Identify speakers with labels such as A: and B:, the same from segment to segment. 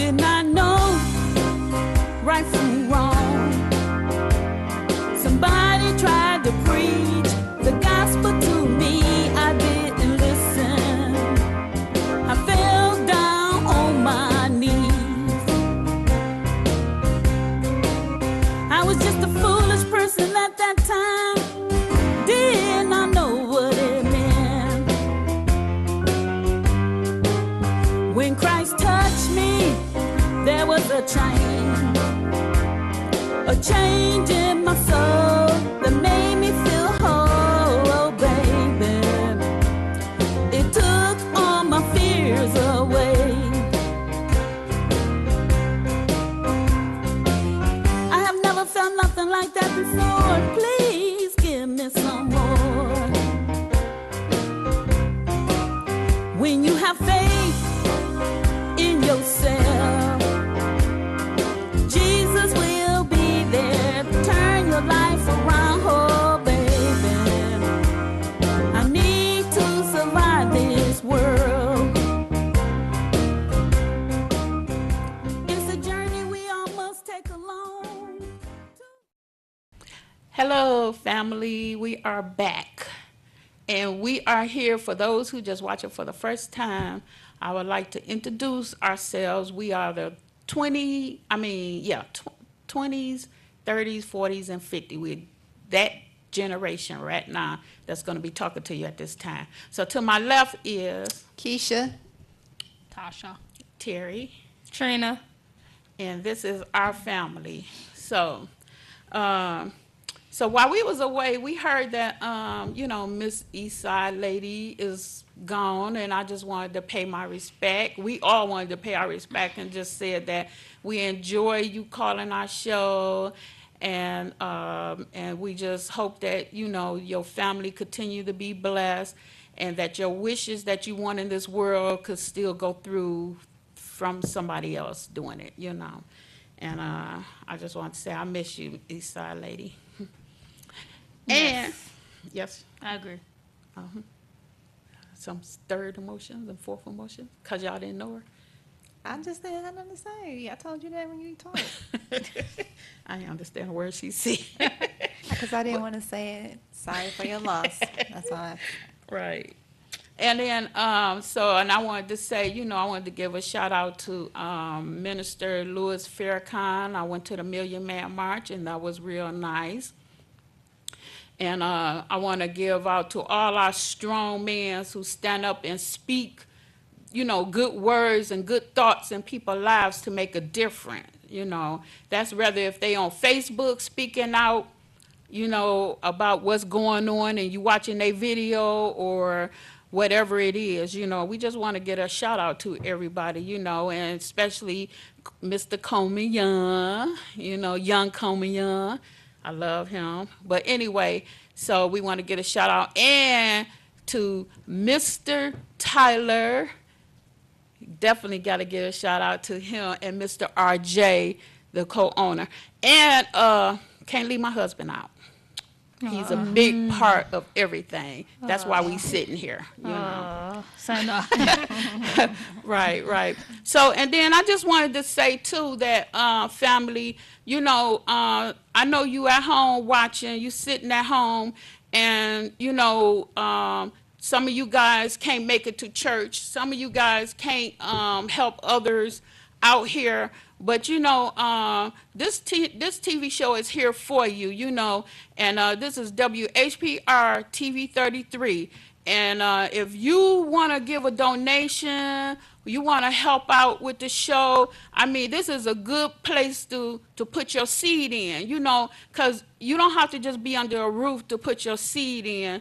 A: did not know right from wrong. Somebody tried to preach the gospel to me. I didn't listen. I fell down on my knees. I was just a foolish person at that time. Did not know what it meant. When Christ touched me, there was a change in my soul that made me feel whole, oh baby. It took all my fears away. I have never felt nothing like that before. Please give me some more. When you have faith in yourself, Jesus will be there to turn your life around, oh baby. I need to survive this world. It's a journey we all must take along. Hello, family. We are back. And we are here for those who just watch it for the first time. I would like to introduce ourselves. We are the 20s, 30s, 40s, and 50s. We're that generation right now that's going to be talking to you at this time. So to my left is
B: Keisha,
C: Tasha,
A: Terry,
C: Trina,
A: and this is our family. So, so while we was away, we heard that, Miss Eastside lady is gone, and I just wanted to pay my respect. We all wanted to pay our respect and just said that we enjoy you calling our show, and we just hope that, your family continue to be blessed, and that your wishes that you want in this world could still go through from somebody else doing it, And I just want to say I miss you, Eastside lady. And yes,
C: I agree.
A: Some third emotions and fourth emotions, because y'all didn't know her.
B: I just didn't have nothing to say. I told you that when you talked.
A: I understand where she see.
B: Because I didn't want to say it. Sorry for your loss. That's why.
A: Right. And then, and I wanted to say, I wanted to give a shout out to Minister Louis Farrakhan. I went to the Million Man March, and that was real nice. And I want to give out to all our strong men who stand up and speak, good words and good thoughts in people's lives to make a difference. That's whether if they on Facebook speaking out, about what's going on and you watching their video or whatever it is, we just want to get a shout out to everybody, and especially Mr. Coleman Young, young Coleman Young. I love him. But anyway, so we want to get a shout out and to Mr. Tyler. Definitely got to get a shout out to him and Mr. RJ, the co-owner. And can't leave my husband out. He's a big part of everything. That's why we sitting here, Right. So, and then I just wanted to say, too, that family, I know you at home watching, you sitting at home, and, some of you guys can't make it to church. Some of you guys can't help others out here. But, this TV show is here for you, and this is WHPR TV 33. And if you want to give a donation, you want to help out with the show, this is a good place to put your seed in, because you don't have to just be under a roof to put your seed in,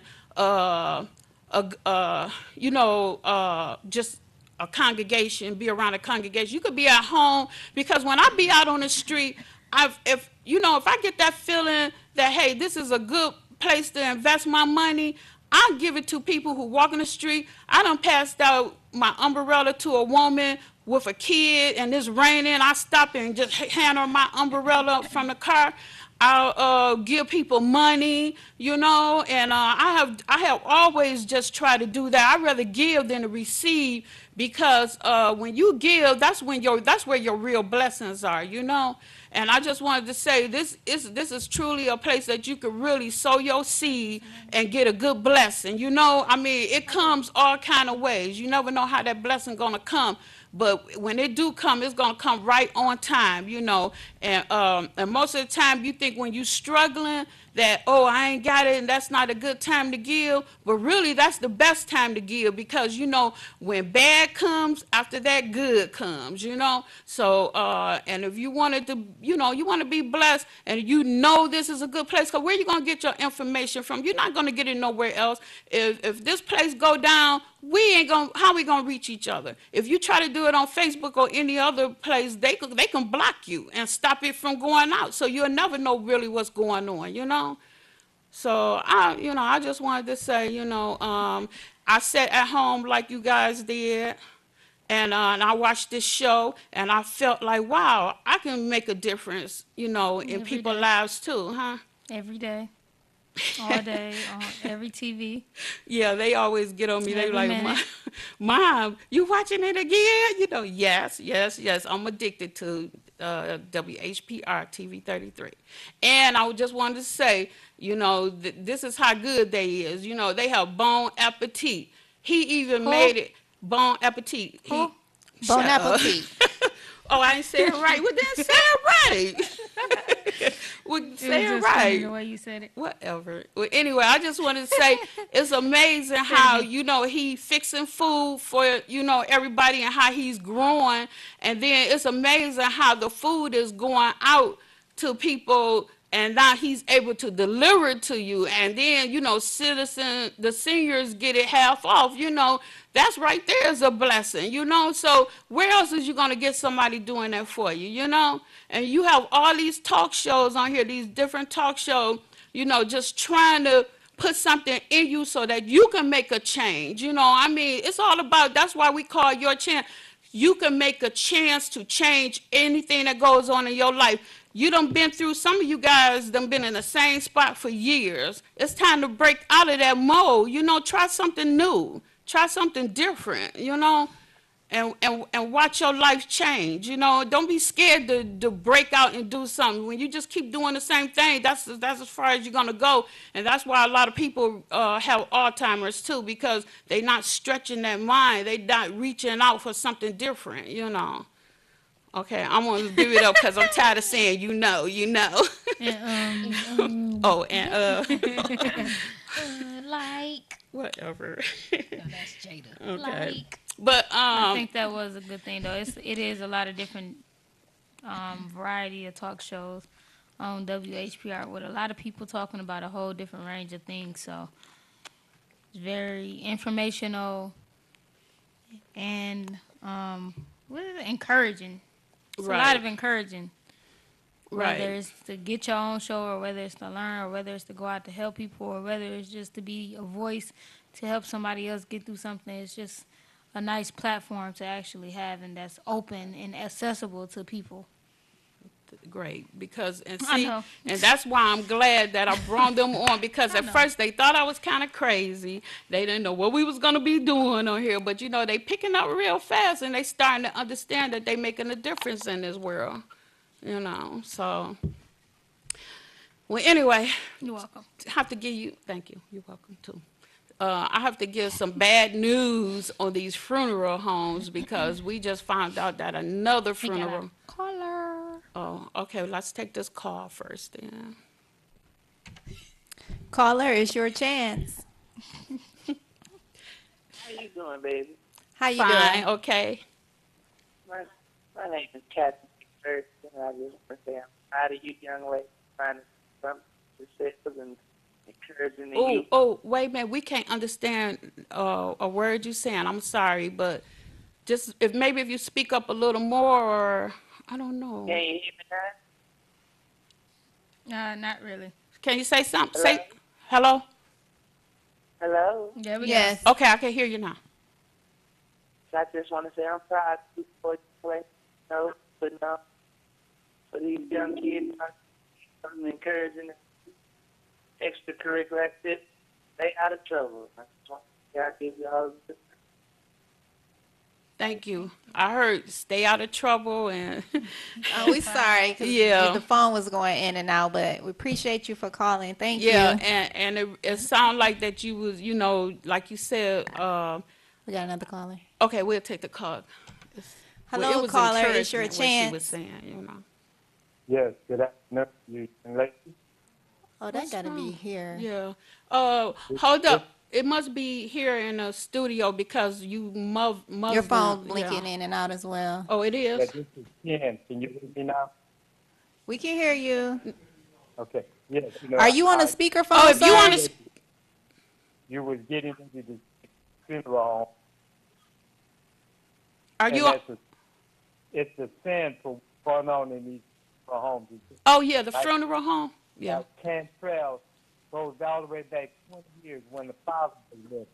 A: just a congregation, be around a congregation. You could be at home, because when I be out on the street, if I get that feeling that, hey, this is a good place to invest my money, I'll give it to people who walk in the street. I done passed out my umbrella to a woman with a kid, and it's raining. I stop and just hand her my umbrella from the car. I'll give people money, and I have always just tried to do that. I'd rather give than to receive, because when you give, that's where your real blessings are, you know. And I just wanted to say this is truly a place that you could really sow your seed and get a good blessing. You know, I mean, it comes all kind of ways. You never know how that blessing gonna come. But when it do come, it's gonna come right on time, you know. And most of the time, you think when you struggling that, oh, I ain't got it, and that's not a good time to give. But really, that's the best time to give, because you know when bad comes, after that good comes, you know. So and if you wanted to, you know, you want to be blessed, and you know this is a good place, because where you gonna get your information from? You're not gonna get it nowhere else. If this place go down, we ain't gonna, how we gonna reach each other? If you try to do it on Facebook or any other place, they can block you and stop it from going out. So you'll never know really what's going on, you know? So I just wanted to say, I sat at home like you guys did, and I watched this show, and I felt like, wow, I can make a difference, in
C: Every
A: people's
C: day.
A: lives too, huh?
C: Every day, all day, on every TV,
A: Yeah, they always get on me. They
C: every
A: like,
C: minute.
A: Mom, you watching it again? Yes, yes, yes. I'm addicted to WHPR TV 33. And I just wanted to say, this is how good they is. They have Bon Appetit. He even
C: Who?
A: made it Bon Appetit.
C: Who?
B: Bon
A: Shut up.
B: appetit.
A: Oh, I ain't saying it right. Well, then say it right. Well,
C: It was
A: say it
C: just funny
A: right.
C: the way you said it.
A: Whatever. Well, anyway, I just wanted to say it's amazing how, he fixing food for, everybody, and how he's growing. And then it's amazing how the food is going out to people, and now he's able to deliver it to you. And then, the seniors get it half off, that's right there is a blessing, So where else is you going to get somebody doing that for you, And you have all these talk shows on here, these different talk shows, just trying to put something in you so that you can make a change. I mean, it's all about, that's why we call your chance. You can make a chance to change anything that goes on in your life. You done been through, some of you guys done been in the same spot for years. It's time to break out of that mold, try something new, try something different, and watch your life change. Don't be scared to break out and do something. When you just keep doing the same thing, that's as far as you're gonna go. And that's why a lot of people have Alzheimer's too, because they're not stretching their mind. They not reaching out for something different. Okay, I'm gonna give it up because I'm tired of saying
C: And,
A: Oh, and
C: like,
A: whatever.
C: no, that's Jada.
A: Okay.
C: Like,
A: But
C: I think that was a good thing though. It is a lot of different variety of talk shows on WHPR with a lot of people talking about a whole different range of things. So it's very informational and what is it? Encouraging. It's a lot of encouraging.
A: Right.
C: Whether it's to get your own show, or whether it's to learn, or whether it's to go out to help people, or whether it's just to be a voice to help somebody else get through something. It's just a nice platform to actually have, and that's open and accessible to people.
A: Great, because
C: I know.
A: and that's why I'm glad that I brought them on, because at
C: know.
A: first they thought I was kind of crazy. They didn't know what we was gonna be doing on here, but they picking up real fast, and they starting to understand that they making a difference in this world. So well, anyway,
C: You're welcome.
A: I have to give you, thank you. You're welcome too. I have to give some bad news on these funeral homes, because we just found out that another
C: We got a
A: funeral.
C: caller.
A: Oh, okay. Let's take this call first, then.
B: Caller, it's your chance.
D: How you doing, baby?
B: How you
A: Fine.
B: doing?
A: Okay.
D: My name is Kathy First, and I just want to say I'm proud of you, young lady, finding something successful and encouraging in you.
A: Oh, wait a minute. We can't understand a word you're saying. I'm sorry, but just if you speak up a little more, or I don't know.
D: Can you hear me now?
C: Not really.
A: Can you say something?
D: Hello?
A: Say hello.
C: There
D: Hello?
C: we go.
B: Yes.
A: Okay, I can hear you now.
D: So I just want to say I'm proud of you for you play, putting up for these young kids, something encouraging, extracurricular activity. Stay out of trouble. I just want to say I give you all the
A: Thank you. I heard stay out of trouble and
B: Oh, we sorry, because
A: Yeah.
B: the phone was going in and out, but we appreciate you for calling. Thank
A: yeah,
B: you.
A: and it sounded like that you was, like you said,
B: We got another caller.
A: okay, we'll take the call.
B: Hello,
A: it was
B: caller. It's your
A: encouragement what she was
B: chance.
A: saying.
E: Yes, good afternoon, you young lady.
B: Oh, that
A: What's
B: got to be
A: wrong?
B: here.
A: Yeah. Hold up. It must be here in the studio because you
B: Your phone
A: yeah.
B: blinking in and out as well.
A: Oh, it
E: Yeah,
A: is?
E: this is Ken. Can you hear me now?
B: We can hear you.
E: Okay. Yes,
B: Are you on a
E: I
B: speakerphone,
A: Oh, if you
B: sir?
A: want to,
E: you was getting into the funeral home,
A: are
E: and
A: you,
E: it's a sin for what's going on in these funeral homes.
A: oh yeah, the
E: Like,
A: funeral home? Yeah.
E: like Cantrell goes all the way back 20 years when the father was living.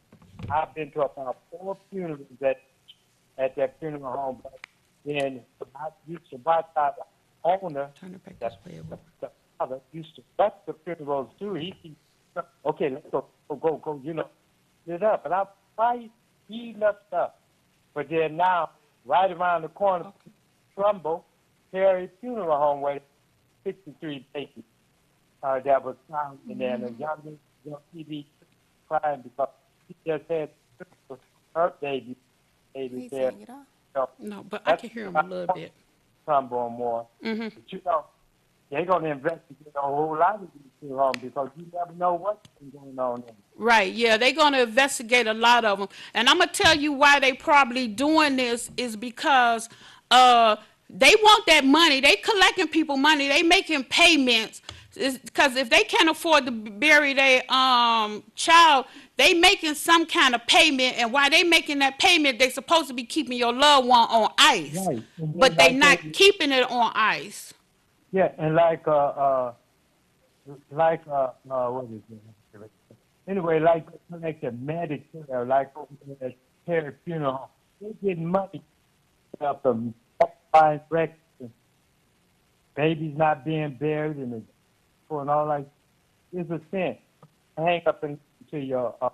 E: I've been to about 4 funerals at that funeral home. But then I used to watch our owner,
A: Turn it back
E: the,
A: this way.
E: the father used to watch the funerals too. He okay, let's go, lit up. And why he left up? But then now, right around the corner, Trumbull, Perry Funeral Home, where 63 babies that was found in there. And a young TV crying because he just had her baby
B: He's
E: there.
B: saying it off.
E: So
A: No, but I can hear him a little bit.
E: Trumbull more.
A: Mm-hmm.
E: But they're going to investigate a whole lot of these funeral homes because you never know what's going on there.
A: Right, yeah, they're going to investigate a lot of them. And I'm going to tell you why they probably doing this is because they want that money. They collecting people money. They making payments. Because if they can't afford to bury their child, they making some kind of payment. And while they making that payment, they supposed to be keeping your loved one on ice.
E: Right. And
A: But
E: then
A: they not
E: they-
A: keeping it on ice.
E: Yeah, and what is it? Anyway, like the Medicare, like over there at Perry Funeral Home, they getting money from buying breakfast, and babies not being buried, and all like. It's a sin. Hang up into your a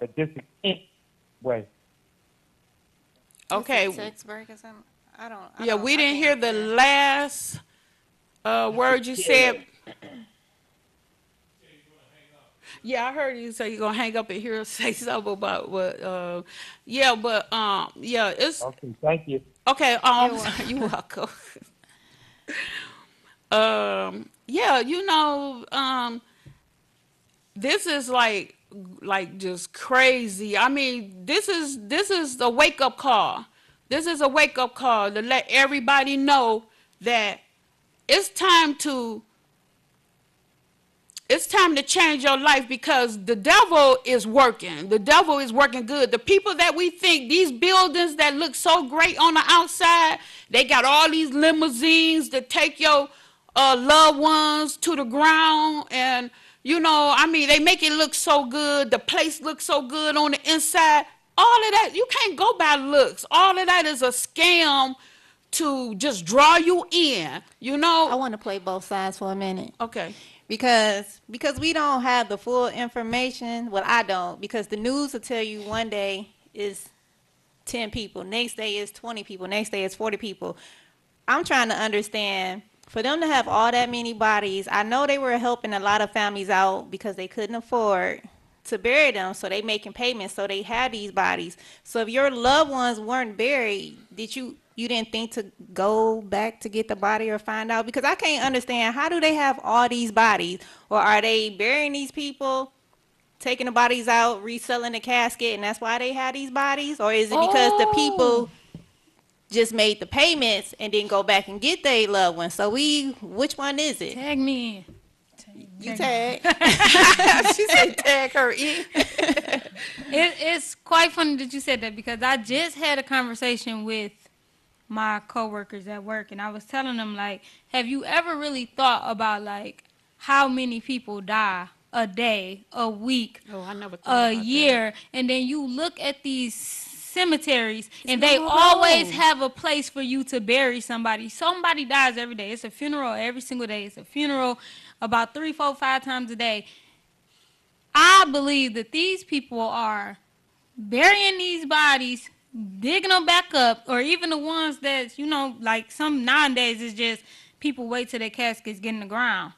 E: different way.
A: Okay.
B: Is it text break or something? I
A: Yeah, we
B: I
A: didn't hear
B: can't
A: the last word you said. Yeah, I heard you say you're gonna hang up and hear us say something about what. Yeah, it's
E: Okay, thank you.
A: okay. You're welcome. Yeah, this is like just crazy. I mean, this is a wake up call. This is a wake up call to let everybody know that it's time to change your life because the devil is working. The devil is working good. The people that we think, these buildings that look so great on the outside, they got all these limousines that take your loved ones to the ground. And, I mean, they make it look so good. The place looks so good on the inside. All of that, you can't go by looks. All of that is a scam to just draw you in,
B: I want to play both sides for a minute.
A: Okay.
B: Because we don't have the full information. Well, I don't, because the news will tell you one day is 10 people, next day is 20 people, next day is 40 people. I'm trying to understand, for them to have all that many bodies, I know they were helping a lot of families out because they couldn't afford to bury them, so they making payments, so they had these bodies. So if your loved ones weren't buried, you didn't think to go back to get the body or find out? Because I can't understand, how do they have all these bodies? Or are they burying these people, taking the bodies out, reselling the casket, and that's why they had these bodies? Or is it because the people just made the payments and didn't go back and get their loved ones? So which one is it?
C: Tag me in.
B: You tag.
A: She said tag her in.
C: It's quite funny that you said that because I just had a conversation with my coworkers at work, and I was telling them, like, have you ever really thought about, like, how many people die a day, a week,
A: Oh, I never thought
C: a
A: about that.
C: year? And then you look at these cemeteries, and they
A: not
C: always
A: alone.
C: have a place for you to bury somebody. Somebody dies every day. It's a funeral every single day. It's a funeral about 3, 4, 5 times a day. I believe that these people are burying these bodies digging them back up, or even the ones that, like some nowadays is just people wait till their caskets get in the ground.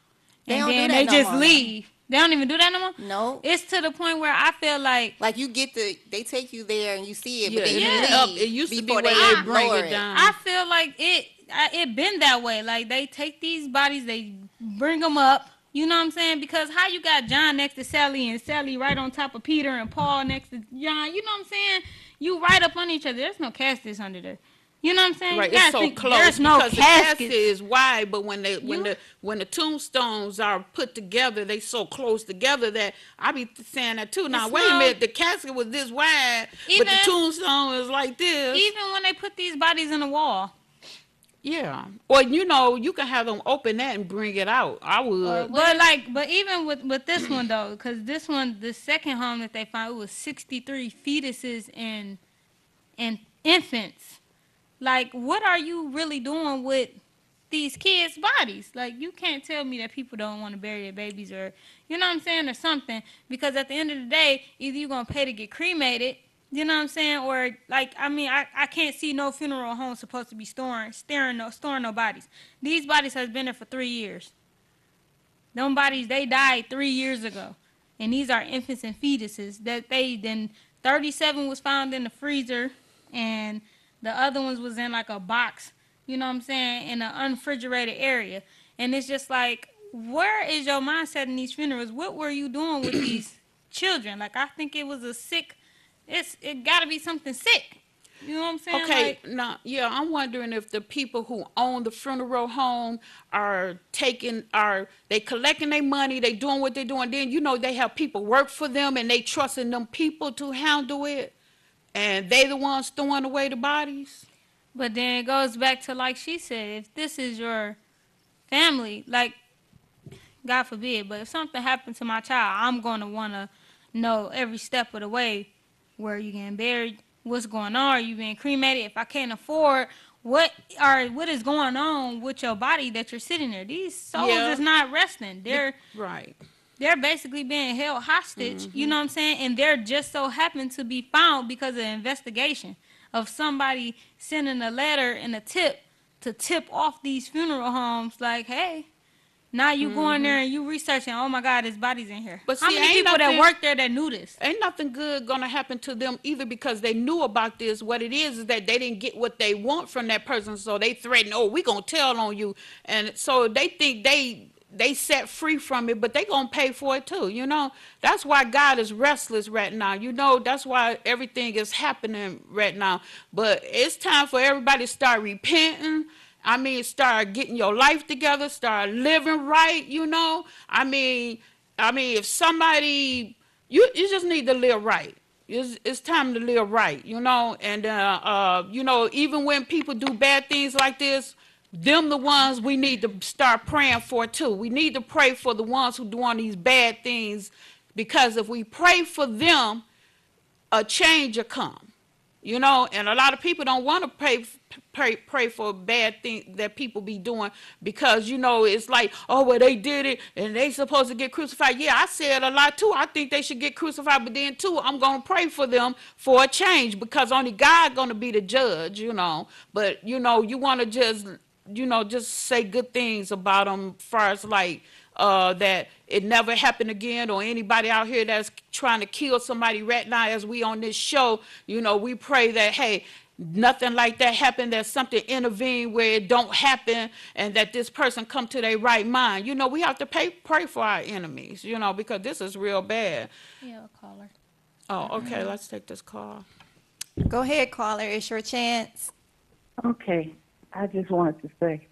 B: They
C: And
B: don't do
C: then
B: that
C: they
B: no
C: just
B: more.
C: leave. They don't even do that no more?
B: No.
C: It's to the point where I feel like,
B: Like they take you there and you see it, but then
A: it
B: you
A: be
B: leave
A: up. It used to be
B: before
A: where
B: they
A: they bring
B: lower
A: it down.
C: I feel like it been that way. Like, they take these bodies, they bring them up. You know what I'm saying? Because how you got John next to Sally and Sally right on top of Peter and Paul next to John? You know what I'm saying? You right up on each other. There's no caskets under there. You know what I'm saying?
A: Right,
C: You
A: it's
C: gotta
A: so
C: think,
A: close
C: there's no
A: because the casket
C: caskets.
A: is wide, but when
C: You-
A: the tombstones are put together, they so close together that I be saying that too. Now
C: It's
A: wait a
C: no-
A: minute, the casket was this wide, but
C: Even-
A: the tombstone is like this.
C: Even when they put these bodies in the wall.
A: Yeah, or you can have them open that and bring it out. I would.
C: But even with this one though, because this one, the second home that they found, it was 63 fetuses and infants. Like, what are you really doing with these kids' bodies? Like, you can't tell me that people don't want to bury their babies, or, you know what I'm saying, or something. Because at the end of the day, either you're gonna pay to get cremated, you know what I'm saying, or like, I mean, I can't see no funeral home supposed to be storing no bodies. These bodies has been there for 3 years. Them bodies, they died 3 years ago, and these are infants and fetuses that they then 37 was found in the freezer, and the other ones was in like a box, you know what I'm saying, in an unrefrigerated area. And it's just like, where is your mindset in these funerals? What were you doing with these children? Like, I think it was it got to be something sick. You know what I'm saying?
A: Okay,
C: Like,
A: now, yeah, I'm wondering if the people who own the funeral home are they collecting their money, they doing what they're doing. Then, they have people work for them and they trusting them people to handle it. And they the ones throwing away the bodies.
C: but then it goes back to, like she said, if this is your family, like, God forbid, but if something happened to my child, I'm going to want to know every step of the way, where you getting buried, what's going on, are you being cremated? If I can't afford, what is going on with your body that you're sitting there? These souls
A: Yeah.
C: is not resting.
A: Right.
C: They're basically being held hostage, you know what I'm saying? And they're just so happen to be found because of investigation of somebody sending a letter and a tip to tip off these funeral homes, like, hey, now you go in there and you researching, oh my God, there's bodies in here.
A: But
C: how
A: see,
C: many
A: ain't
C: people that
A: nothing-
C: work there that knew this?
A: Ain't nothing good gonna happen to them either because they knew about this. What it is that they didn't get what they want from that person, so they threaten, oh, we gonna tell on you. And so they think they set free from it, but they gonna pay for it too, That's why God is restless right now, That's why everything is happening right now. But it's time for everybody to start repenting. I mean, start getting your life together, start living right, if somebody, you just need to live right. It's time to live right, And, even when people do bad things like this, them the ones we need to start praying for too. We need to pray for the ones who doing these bad things, because if we pray for them, a change will come. And a lot of people don't want to pray for bad things that people be doing, because it's like, oh, well, they did it and they supposed to get crucified. Yeah, I said a lot too. I think they should get crucified, but then too, I'm gonna pray for them for a change, because only God gonna be the judge. But you want to just say good things about them, far as like that it never happened again, or anybody out here that's trying to kill somebody right now as we on this show, we pray that, hey, nothing like that happened, that something intervene where it don't happen, and that this person come to their right mind. We have to pray for our enemies, because this is real bad.
C: Yeah, a caller.
A: Oh, okay, let's take this call.
B: Go ahead, caller. It's your chance.
F: Okay, I just wanted to say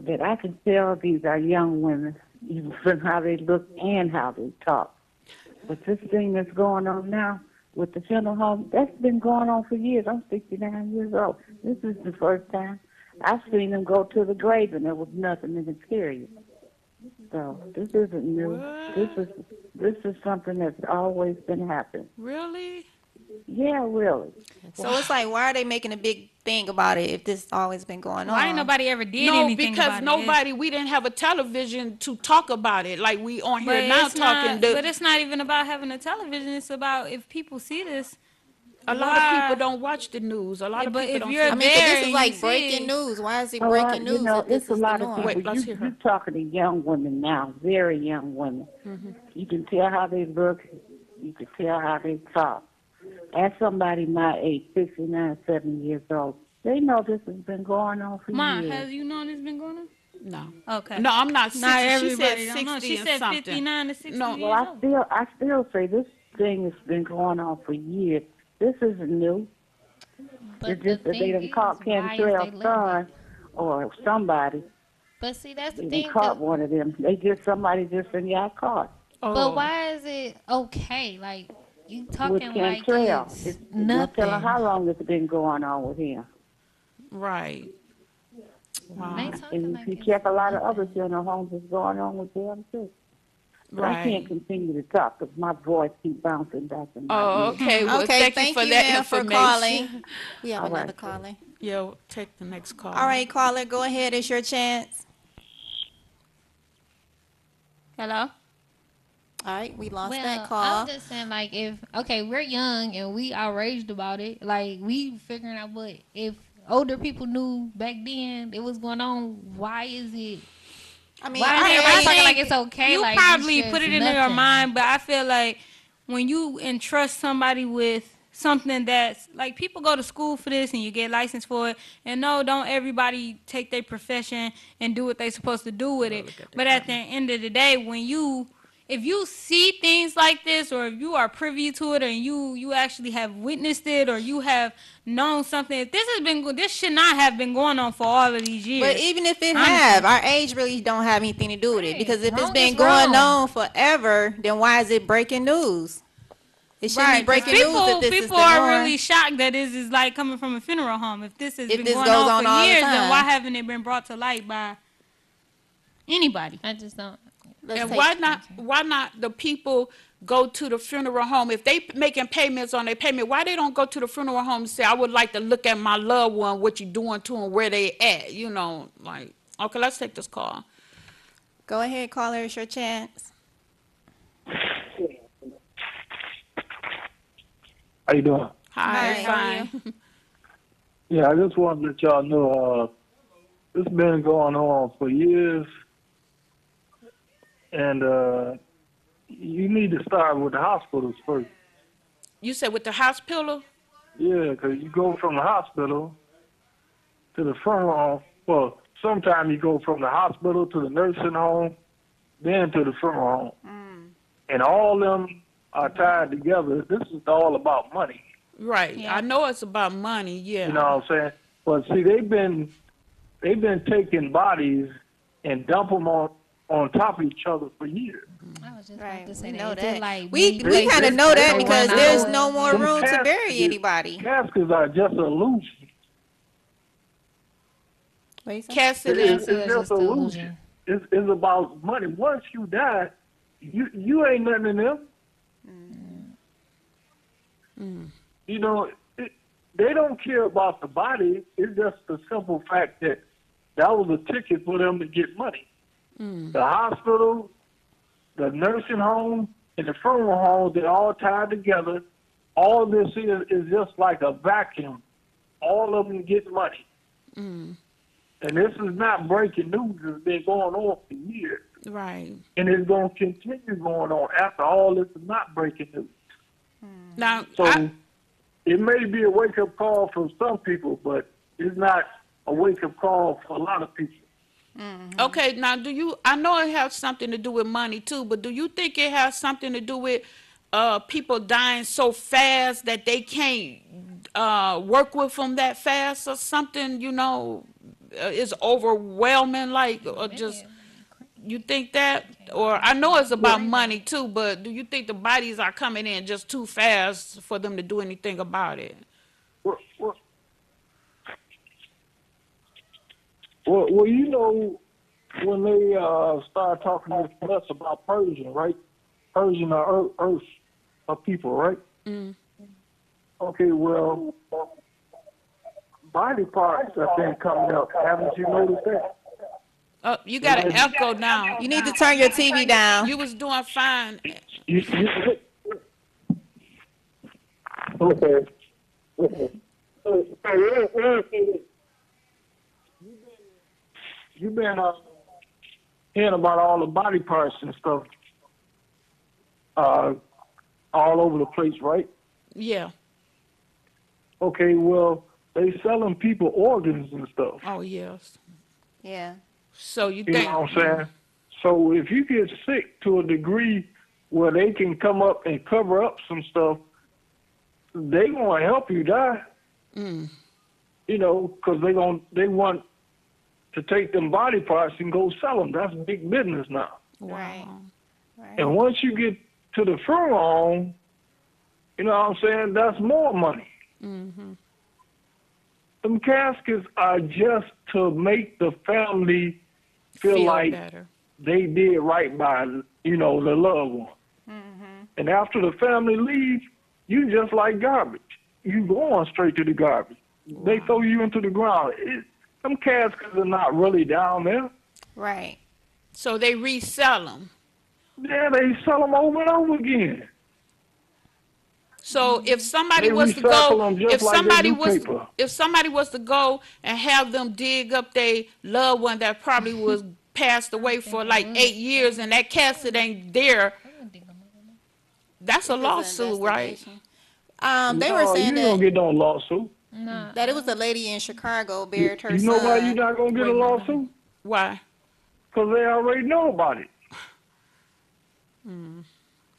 F: that I can tell these are young women, even from how they look and how they talk. But this thing that's going on now with the funeral home, that's been going on for years. I'm 69 years old. This is the first time I've seen them go to the grave and there was nothing in the period. So this isn't new.
A: What?
F: This is something that's always been happening.
A: Really?
F: Yeah, really.
B: So it's like, why are they making a big thing about it if this always been going on?
C: Why ain't nobody ever did
A: No,
C: anything
A: because
C: about it?
A: we didn't have a television to talk about it like we on here
C: But
A: now
C: it's
A: talking.
C: not, but it's not even about having a television. It's about, if people see this,
A: A lot of people don't watch the news. A lot of
C: but
A: people
C: if
A: don't
C: you're
A: see
B: I
A: the
B: mean, 'cause this
C: there
B: is
C: and
B: like
C: you
B: breaking
C: see-
B: news. Why is it
F: Well,
B: breaking
F: you
B: news
F: know,
B: if this
F: it's a
B: is the
F: lot of
B: norm?
A: Wait,
F: people.
A: let's hear her.
F: You talking to young women now, very young women. You can tell how they look. You can tell how they talk. As somebody my age, 69, 70 years old, they know this has been going on for
C: Ma,
F: years.
C: have you known it's been going on?
A: No.
C: Okay.
A: No, I'm not 60.
C: Not
A: She said
C: everybody don't know.
A: 60
C: She
A: and
C: said
A: something.
C: 59 to 60
A: No.
F: Well,
C: years old.
F: I still say this thing has been going on for years. This isn't new.
G: But
F: It's
G: the
F: just that they
G: thing
F: done
G: is,
F: caught
G: why is they
F: Cantrell's
G: letting
F: son
G: it?
F: or somebody.
G: But see, that's the
F: They
G: thing.
F: done caught one of them. Somebody just done got caught
A: Oh.
G: But why is it okay? Like you
F: with
G: talking like
F: Cantrell.
G: it's
F: No telling
G: nothing.
F: how long it's been going on with him.
A: Right. Wow.
G: They talking
F: And
G: like
F: if you
G: it's
F: check a lot of other
G: nothing.
F: funeral homes, it's going on with them too. But I can't
A: Right.
F: continue to talk because my voice keeps bouncing back in my
A: Oh,
F: ear.
A: okay. Well,
B: Okay,
A: thank you for that
B: ma'am, for
A: information.
B: calling. We have
F: All right.
B: another caller.
A: Yeah, we'll take the next call.
B: All right, caller, go ahead. It's your chance.
C: Hello?
B: All right, we lost
G: Well,
B: that call.
G: I'm just saying, like, if okay, we're young and we outraged about it, like we figuring out. But if older people knew back then it was going on, why is it?
B: I mean,
G: Why
B: our
G: is everybody
B: age-
G: talking like it's okay?
C: You
G: like it's
C: probably
G: just
C: put it in your
G: nothing?
C: mind, but I feel like when you entrust somebody with something that's like people go to school for this and you get licensed for it, and no, don't everybody take their profession and do what they supposed to do with it. But at the end of the day, if you see things like this, or if you are privy to it, and you actually have witnessed it, or you have known something, if this should not have been going on for all of these years.
B: But even if it
C: Honestly.
B: have, our age really don't have anything to do with it. Because if it's
G: Wrong
B: been
G: is
B: going
G: wrong.
B: on forever, then why is it breaking news? It shouldn't be
C: Right, 'cause
B: breaking news if this is
C: people
B: the
C: are
B: norm.
C: really shocked that this is like coming from a funeral home. If this has
B: If
C: been
B: this
C: going
B: goes
C: on
B: on
C: for
B: all the
C: years, then
B: time.
C: why haven't it been brought to light by anybody?
G: I just don't.
B: Let's
A: And
B: take-
A: why not the people go to the funeral home? If they making payments on their payment, why they don't go to the funeral home and say, I would like to look at my loved one, what you doing to them, where they at, you know, like, okay, let's take this call.
B: Go ahead, caller. It's your chance.
H: How you doing?
A: Hi,
B: Hi, how are
A: fine.
H: Yeah, I just wanted to let y'all know, this been going on for years, and you need to start with the hospitals first.
A: You said with the hospital?
H: Yeah, 'cause you go from the hospital to the funeral home. Well, sometimes you go from the hospital to the nursing home, then to the funeral home. And all them are tied together. This is all about money.
A: Right.
C: Yeah.
A: I know it's about money, yeah.
H: You know what I'm saying? But see, they've been taking bodies and dump them on top of each other for years.
G: I was just
B: Right,
G: about to say
B: we
G: that.
B: know
G: Is it
B: that.
G: like
B: We
G: many
B: kind of
G: places
B: know that
G: don't
B: because
G: run
B: there's
G: out?
B: no more
H: Them
B: room to
H: caskets-
B: bury anybody.
H: Caskets are just an illusion.
B: What you say?
A: Cassidy.
H: It's
G: It's
H: just
G: just
H: an
G: illusion.
H: illusion. It's about money. Once you die, you ain't nothing in them. You know, they don't care about the body. It's just the simple fact that was a ticket for them to get money. The hospital, the nursing home, and the funeral home, they're all tied together. All this is just like a vacuum. All of them get money. And this is not breaking news. It's been going on for years.
A: Right.
H: And it's going to continue going on after all this is not breaking news.
A: Now,
H: So it may be a wake-up call for some people, but it's not a wake-up call for a lot of people.
A: okay, now I know it has something to do with money too, but do you think it has something to do with people dying so fast that they can't work with them that fast or something, you know, is overwhelming, like, or just, you think that? Or I know it's about money too, but do you think the bodies are coming in just too fast for them to do anything about it?
H: Well, you know, when they start talking to us about Persian, right? Persian are Earth of people, right? Okay, well, body parts have been coming up. Haven't you noticed that?
A: Oh, you got an echo now.
B: You need to turn your TV down.
A: You was doing fine.
H: Okay. You've been hearing about all the body parts and stuff all over the place, right?
A: Yeah.
H: Okay, well, they selling people organs and stuff.
A: Oh, yes.
B: Yeah.
A: So you
H: You
A: think?
H: know what I'm saying? So if you get sick to a degree where they can come up and cover up some stuff, they gonna help you die.
A: Mm.
H: You know, because they want to take them body parts and go sell them. That's big business now.
B: Right.
A: Wow.
B: Right.
H: And once you get to the funeral home, you know what I'm saying? That's more money.
A: Mm-hmm.
H: Them caskets are just to make the family feel like
A: better.
H: they did right by, you know, the loved one.
B: Mm-hmm.
H: And after the family leaves, you just like garbage. You going straight to the garbage. They throw you into the ground. Them caskets are not really down there.
B: Right.
A: So they resell them.
H: Yeah, they sell them over and over again.
A: So if somebody
H: They
A: was to
H: recycle
A: go,
H: them just
A: if
H: like they
A: somebody
H: do
A: was,
H: paper.
A: if somebody was to go and have them dig up their loved one that probably was passed away for like 8 years and that casket ain't there, that's a
B: If it's an
A: lawsuit, right?
B: investigation. They were
H: No,
B: saying
H: you don't
B: that
H: get no lawsuit.
G: Nah.
B: it was a lady in Chicago buried her
H: You know why you're
B: son.
H: not going to get a
A: Wait a minute.
H: lawsuit?
A: Why?
H: Because they already know about it.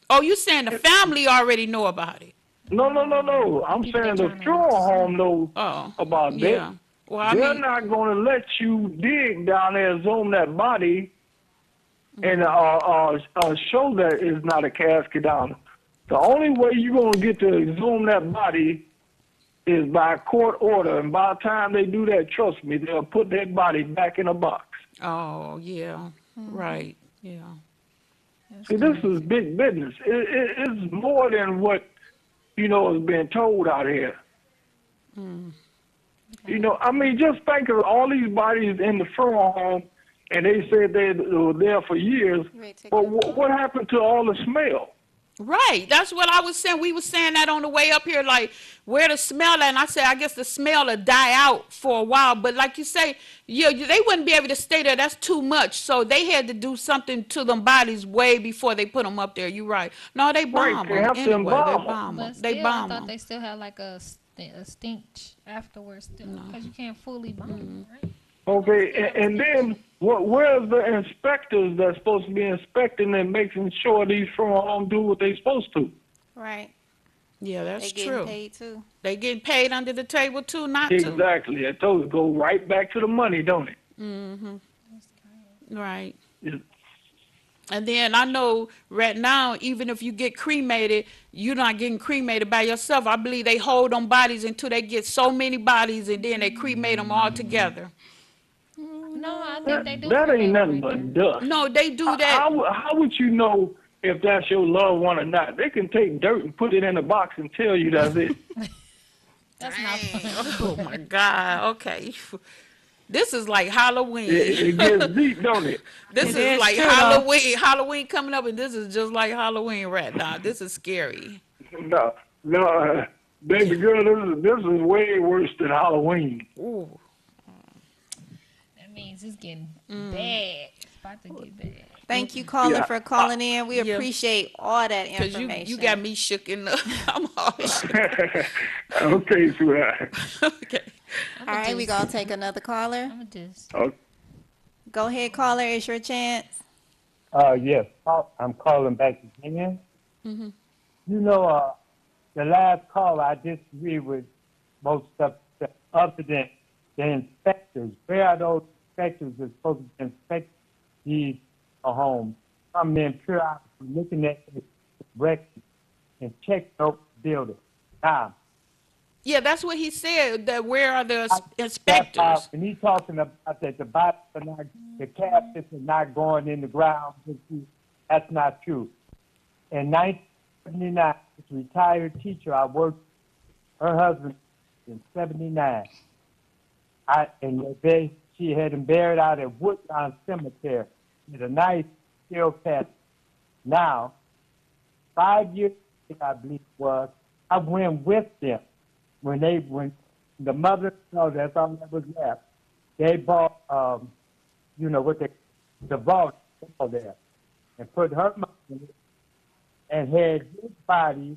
A: Oh, you saying the family already know about it?
H: No. I'm
G: People
H: saying
G: they
H: the
G: trying to
H: funeral home knows
A: Oh,
H: about
A: yeah.
H: that.
A: Well, I
H: They're
A: mean,
H: not going to let you dig down there and zoom that body and show that it's not a casket down. The only way you're going to get to zoom that body is by court order. And by the time they do that, trust me, they'll put that body back in a box.
A: oh, yeah, right, yeah.
H: See, this is big business. It's more than what, you know, is being told out here. You know, I mean, just think of all these bodies in the funeral home, and they said they were there for years.
B: Ready to take
H: But
B: another call?
H: what happened to all the smell?
A: Right, that's what I was saying. We were saying that on the way up here, like where the smell at, and I said I guess the smell will die out for a while. But like you say, yeah, they wouldn't be able to stay there. That's too much. So they had to do something to them bodies way before they put them up there. You're right. No, they bomb
H: they
A: them
H: have to
A: anyway. They
H: embalm 'em.
A: bomb them.
G: But
A: They
G: still, I
A: bomb
G: thought
A: them.
G: they still had like a stench afterwards, because you can't fully bomb, right?
H: Okay, and then where's the inspectors that's supposed to be inspecting and making sure these funeral homes do what they're supposed to?
B: Right.
A: Yeah,
B: They
A: that's
B: getting
A: true.
B: paid too.
A: They getting paid under the table too, not to.
H: Exactly. I told you, go right back to the money, don't it?
A: Right.
H: Yeah.
A: And then I know right now, even if you get cremated, you're not getting cremated by yourself. I believe they hold them bodies until they get so many bodies, and then they cremate them all together.
G: No, I think they do.
H: That
G: for
H: ain't
G: that
H: nothing
G: right
H: but dust.
A: No, they do that.
H: How would you know if that's your loved one or not? They can take dirt and put it in a box and tell you that's it.
G: That's not fun.
A: Oh my God. Okay. This is like Halloween.
H: It gets deep, don't it?
A: This is like Halloween. Halloween coming up, and this is just like Halloween right now. This is scary.
H: No, baby girl, this is way worse than Halloween.
A: Ooh.
G: That means it's getting bad. It's about to get bad.
B: Thank you, caller,
H: Yeah.
B: for calling in. We
A: Yeah.
B: appreciate all that
A: Because
B: information.
A: you got me shook in the. I'm all shook.
H: Okay, sweetheart.
A: Okay.
B: All right, we gonna take another caller.
G: I'm just.
H: Okay.
B: Go ahead, caller. It's your chance.
E: Yes, I'm calling back again. You know, the last call, I disagree with most stuff other than the inspectors. Where are those inspectors that's supposed to inspect these homes? I'm in pure opposite, looking at the records and check those buildings. Now,
A: Yeah, that's what he said. That where are the
E: that's
A: inspectors?
E: and he's talking about that the bodies are not, the caskets are not going in the ground. That's not true. In 1979, this retired teacher I worked, her husband in 79. She had him buried out at Woodlawn Cemetery with a nice steel casket. Now, 5 years ago, I believe it was, I went with them when the mother, no, that's all that was left. They bought, the vault there, and put her mother in it, and had his body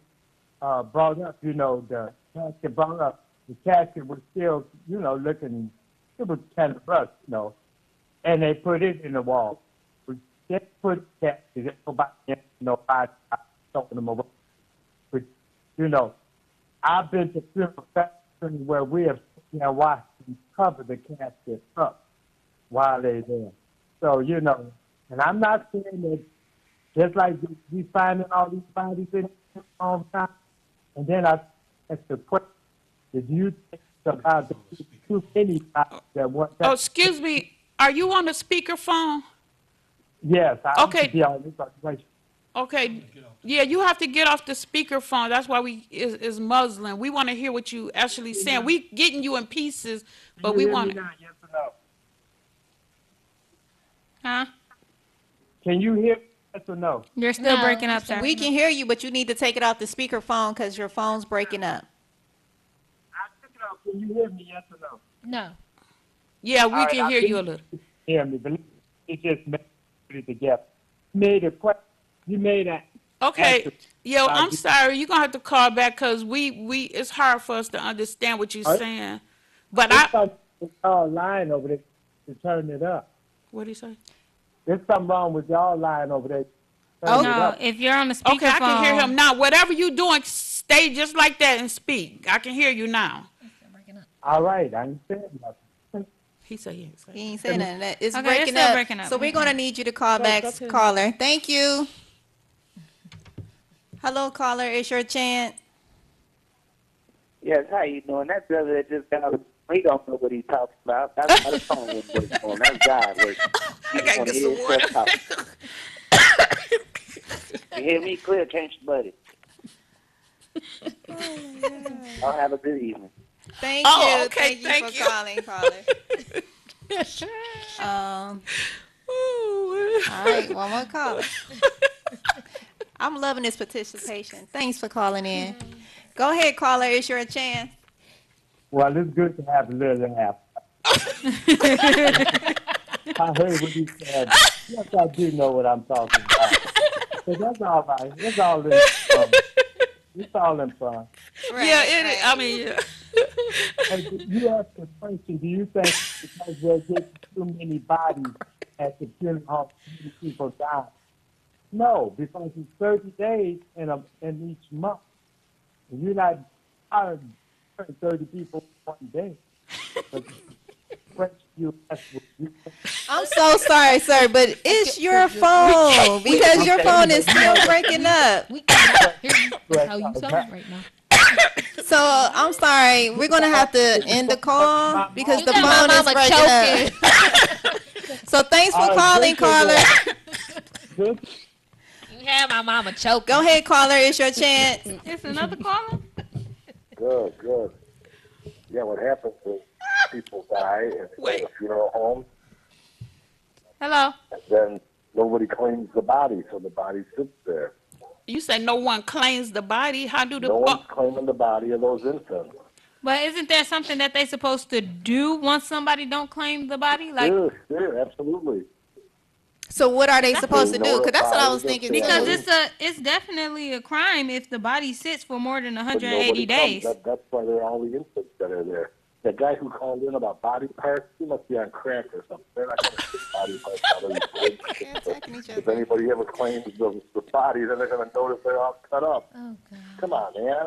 E: brought up. The casket brought up. The casket was still, looking, it was kind of rough, and they put it in the wall. They put that, nobody, I told them away. But, I've been to funeral festivals where we have watched them cover the casket up while they're there. So, and I'm not saying that just like we finding all these bodies in all the time, and then I ask the question, did you think about the too many bodies that one time?
A: Oh, excuse me. Are you on the speakerphone?
E: Yes, I
A: Okay.
E: used to be on this situation.
A: Okay. Yeah, you have to get off the speakerphone. That's why is Muslim. We want to hear what you actually saying. We getting you in pieces, but we
E: Can you hear
A: want
E: me
A: to.
E: now, yes or no?
C: Huh?
E: Can you hear me, yes or no?
C: You're still
G: No.
C: breaking up, sir.
B: We can hear you, but you need to take it off the speakerphone because your phone's breaking up.
E: I took it off. Can you hear me, yes or no?
G: No.
A: Yeah, we
E: All right,
A: can
E: I
A: hear
E: think
A: you a little.
E: you can hear me, but it just made it together. Made a question. You made a
A: Okay.
E: answer.
A: Yo, I'm
E: you-
A: sorry. You're gonna have to call back because we it's hard for us to understand what you're
E: All right.
A: saying. But
E: There's
A: I
E: something with y'all line over there to turn it up.
A: what do you say?
E: There's something wrong with y'all line over there. Turn it
C: No,
E: up.
C: if you're on the speakerphone.
A: Okay, I can hear him now. Whatever you doing, stay just like that and speak. I can hear you now.
E: All right, I understand nothing.
A: He said he ain't say.
B: He ain't saying nothing. It's
C: Okay,
B: breaking
C: it's still
B: up.
C: breaking up.
B: So we're going to need you to call back,
A: go to the-
B: caller. Thank you. Hello, caller. It's your chance.
D: Yes, how you doing? That brother that just got he don't know what he's talking about. That's why the phone was working on. That's God working. He
A: gotta
D: wanna
A: get
D: hear
A: some
D: himself talk. You hear me clear, can't you, buddy? I'll have a good evening.
B: Thank
A: Oh,
B: you.
A: okay,
B: Thank you
A: thank
B: for
A: you.
B: calling, caller.
A: Ooh.
B: All right, one more caller. I'm loving this participation. Thanks for calling in. Go ahead, caller. It's your chance.
E: Well, it's good to have a little laugh. I heard what you said. Yes, I do know what I'm talking about. But that's all right. It's all in fun. It's all in fun.
A: Yeah, it is. I mean, yeah.
E: Hey, you asked the question, do you think because we're getting too many bodies at the funeral home, too many people die? No, because it's 30 days in each month. And you're not hiring 30 people one day. But the question you asked was, you think
B: I'm so sorry, sir, but it's your phone because your phone is still breaking up.
G: We can't hear you how you sound right now.
B: So I'm sorry. We're gonna have to end the call because
G: You
B: the
G: got my
B: phone is
G: mama
B: breaking up.
G: choking.
B: So thanks for
E: All right,
B: calling,
E: good, good,
B: caller.
E: good.
G: You had my mama choking.
B: Go ahead, caller. It's your chance.
C: It's another caller?
I: Good, good. Yeah, what happens is people die and they go to the funeral home,
C: Hello?
I: and then nobody claims the body, so the body sits there.
A: You say no one claims the body. How do the
I: No one's claiming the body of those infants.
C: But isn't there something that they supposed to do once somebody don't claim the body? Like,
I: Sure, absolutely.
B: So what are they supposed to do? Because that's what I
I: Notify
B: was
I: the
B: thinking.
I: family.
C: because it's definitely a crime if the body sits for more than
I: But
C: 180
I: nobody
C: days.
I: comes. That's why there are all the infants that are there. That guy who called in about body parts, he must be on crack or something. They're not going to take body parts out of these kids.
B: attacking each
I: If
B: other.
I: anybody ever claims the body, then they're going to notice they're all cut up.
G: Oh, God.
I: Come on, man.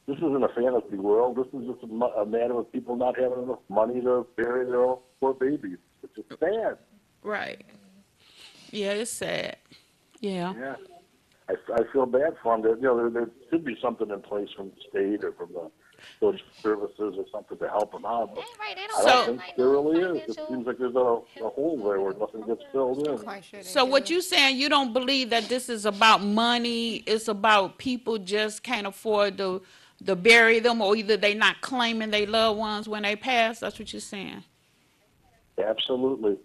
I: This isn't a fantasy world. This is just a matter of people not having enough money to bury their own poor babies. It's just sad.
A: right? Yeah, it's sad. Yeah.
I: Yeah. I feel bad for them. There should be something in place from the state or from the social services or something to help them out. But
G: Right, they
I: I
G: don't
A: So-
I: don't think there really is. It seems like there's a hole there where nothing gets filled in.
B: Quite sure they
A: So
B: do.
A: what you saying? You don't believe that this is about money? It's about people just can't afford to bury them, or either they not claiming their loved ones when they pass. That's what you're saying.
I: Absolutely.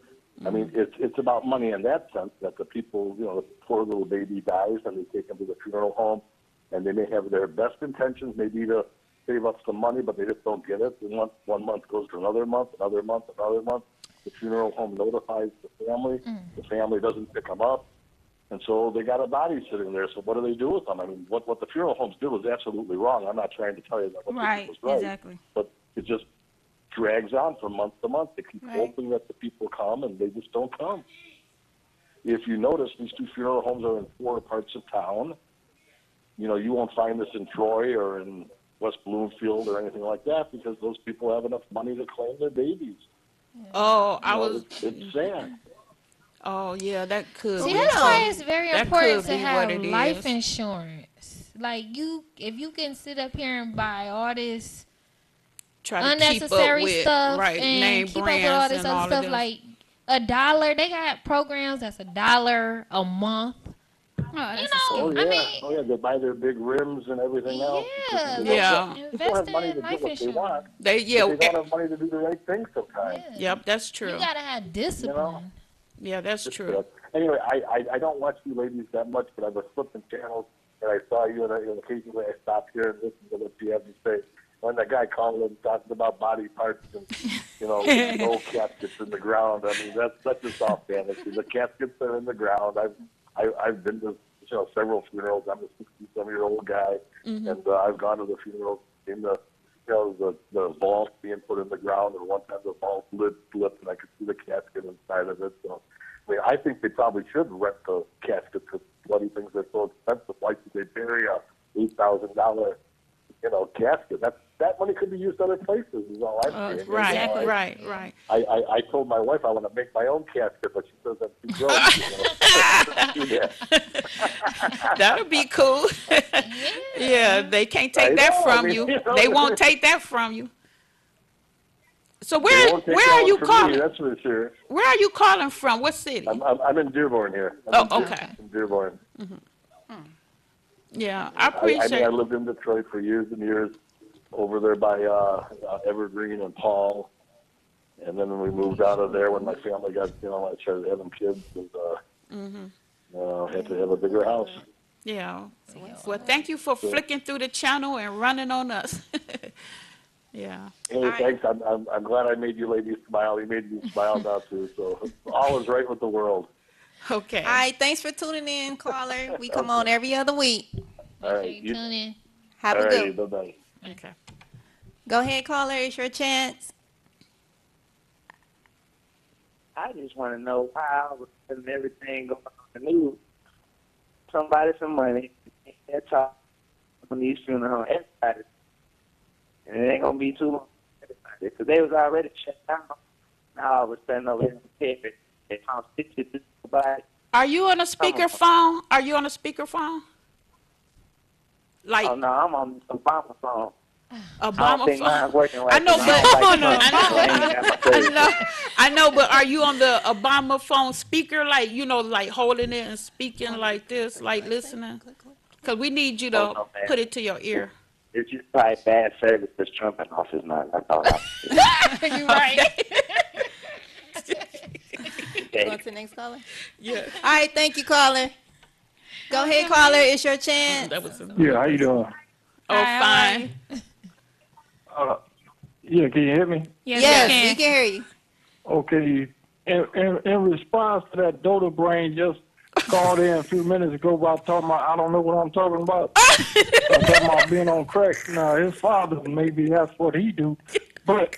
I: I mean, it's about money in that sense, that the people, the poor little baby dies and they take him to the funeral home, and they may have their best intentions, maybe to save up some money, but they just don't get it. And one month goes to another month, another month, another month. The funeral home notifies the family. The family doesn't pick them up. And so they got a body sitting there. So what do they do with them? I mean, what the funeral homes do is absolutely wrong. I'm not trying to tell you that what they did was right.
C: Exactly.
I: But it just drags on from month to month. They keep hoping that the people come, and they just don't come. If you notice, these two funeral homes are in 4 parts of town. You know, you won't find this in Troy or in West Bloomfield or anything like that because those people have enough money to claim their babies.
A: Oh,
I: You know, it's sad.
A: Oh, yeah, that could
G: See,
A: be.
G: that's why it's very
A: That
G: important
A: could
G: to
A: be
G: have
A: what it
G: life
A: is.
G: insurance. Like if you can sit up here and buy all this
A: Try to keep up
G: unnecessary
A: with,
G: stuff
A: right,
G: and
A: name
G: keep up with all
A: brands
G: this
A: and
G: other
A: all
G: stuff,
A: of
G: like $1, they got programs that's $1 a month.
C: Oh, that's
G: You
C: a
G: know,
C: scam.
G: I mean,
I: Oh yeah, they buy their big rims and everything else.
G: yeah,
I: They
A: Yeah.
I: just don't have money
G: invest
I: to
G: in
I: do
G: life
I: what they want.
G: insurance.
A: Yeah,
I: But they don't have money to do the right thing sometimes.
G: Yeah.
A: Yep, that's true.
G: You gotta have discipline.
A: Yeah, that's
I: It's
A: true.
I: Anyway, I don't watch you ladies that much, but I was flipping channels and I saw you, and occasionally I stop here and listen to what you have to say. When that guy called in talking about body parts and, you know, no caskets in the ground, I mean, that's just all fantasy. The caskets are in the ground. I've been to, you know, several funerals. I'm a 60-some-year-old guy, and I've gone to the funerals in the, you know, the vault being put in the ground, and one time the vault lid slipped, and I could see the casket inside of it. So, I mean, I think they probably should rent the casket because bloody things are so expensive. Why should they bury a $8,000, you know, casket? That money could be used other places. Is all I'm saying.
A: Right,
I: You know,
A: right.
I: I told my wife I want to make my own casket, but she says I'm too gross. You know? Do that.
A: That'll be cool. Yeah, they can't take
I: I
A: that
I: know,
A: from
I: I mean,
A: you.
I: you know.
A: They won't take that from you. So
I: They
A: where
I: won't take
A: where
I: that
A: are
I: one
A: you
I: from
A: calling?
I: Me, that's for sure.
A: Where are you calling from? What city?
I: I'm in Dearborn here. I'm
A: Oh,
I: in
A: okay.
I: Dearborn.
A: Yeah, I
I: I
A: appreciate.
I: I lived in Detroit for years and years, over there by Evergreen and Paul, and then when we moved out of there, when my family got, you know, I started having kids, and had to have a bigger house.
A: Yeah. Well, thank you for flicking through the channel and running on us. Yeah.
I: Hey, thanks. I'm glad I made you ladies smile. You made me smile now too. So all is right with the world.
A: Okay.
B: All right, thanks for tuning in, caller. We come on every other week.
I: All right.
G: Okay, tune in.
B: Have
I: All
B: a
I: righty.
B: good one.
I: Bye bye.
A: Okay.
B: Go ahead, caller. It's your chance.
D: I just want to know how and everything going on in the news. Somebody some money. That's all. On these funeral homes, everybody. And it ain't gonna be too long. Because they was already shut down. Now all of a sudden over here in the paper, they found 60 bodies.
A: Are you on a speakerphone? Are you on a speakerphone? Like
D: Oh no, I'm on Obama phone. I don't
A: Obama
D: think mine's
A: phone?
D: working right.
A: I know,
D: 'cause
A: but
D: I don't like Trump, so I ain't got my face.
A: I know, but are you on the Obama phone speaker, like, you know, like holding it and speaking like this, like listening? Because we need you to
D: Oh, no, man.
A: put it to your ear.
D: It's just probably bad service because Trump in office now. That's all.
A: You right?
B: Go to the next caller.
A: Yeah.
B: All right, thank you, caller. Go ahead, caller. It's your chance.
A: That was
H: Yeah, how you doing?
A: Oh,
C: Hi, how are
A: fine.
H: Yeah, can you hear me?
B: Yes,
C: we
B: we can hear you.
H: Okay. In response to that dodo brain just called in a few minutes ago about talking about, I don't know what I'm talking about. I'm talking about being on crack. Now, his father, maybe that's what he do. But,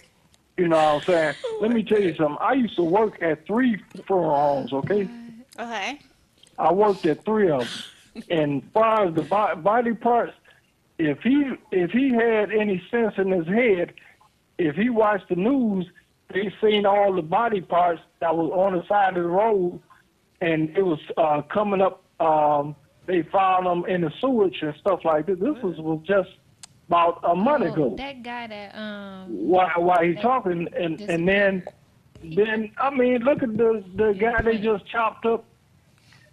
H: you know what I'm saying? Let me tell you something. I used to work at 3 funeral homes, okay?
B: Okay.
H: I worked at 3 of them. And as far as the body parts, if he had any sense in his head, if he watched the news, they seen all the body parts that was on the side of the road, and it was coming up. They found them in the sewage and stuff like this. This was just about a month ago.
G: That guy that
H: While he talking, and then I mean, look at the guy they just chopped up